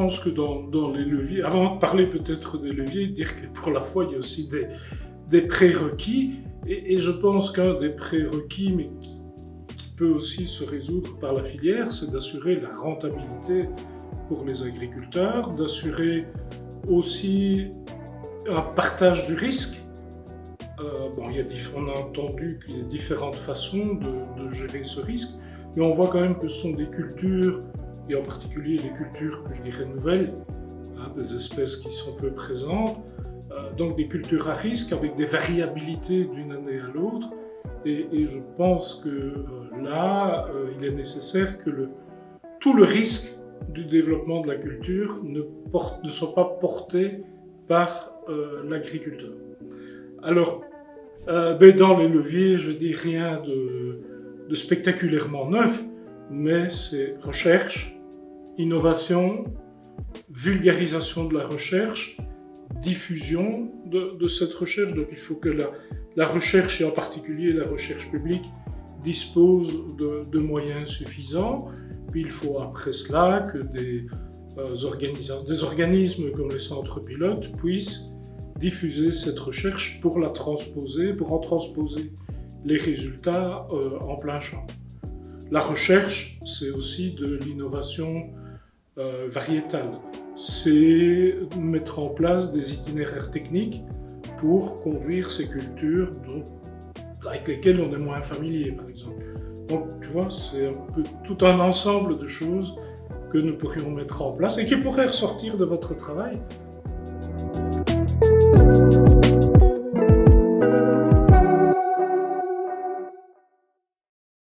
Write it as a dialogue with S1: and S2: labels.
S1: pense que dans les leviers, avant de parler peut-être des leviers, dire que pour la foi, il y a aussi des prérequis. Et je pense qu'un des prérequis, mais qui peut aussi se résoudre par la filière, c'est d'assurer la rentabilité pour les agriculteurs, d'assurer aussi un partage du risque. On a entendu qu'il y a différentes façons de gérer ce risque, mais on voit quand même que ce sont des cultures, et en particulier les cultures que je dirais nouvelles, des espèces qui sont peu présentes, donc des cultures à risque avec des variabilités d'une année à l'autre. Et je pense que il est nécessaire que tout le risque du développement de la culture ne soit pas porté par l'agriculteur. Alors, dans les leviers, je dis rien de spectaculairement neuf, mais c'est recherche, innovation, vulgarisation de la recherche, diffusion de cette recherche. Donc il faut que la recherche, et en particulier la recherche publique, dispose de moyens suffisants. Puis il faut après cela que des organismes comme les centres pilotes puissent diffuser cette recherche pour en transposer les résultats en plein champ. La recherche, c'est aussi de l'innovation variétale. C'est mettre en place des itinéraires techniques pour conduire ces cultures avec lesquelles on est moins familier, par exemple. Donc, tu vois, c'est un peu tout un ensemble de choses que nous pourrions mettre en place et qui pourraient ressortir de votre travail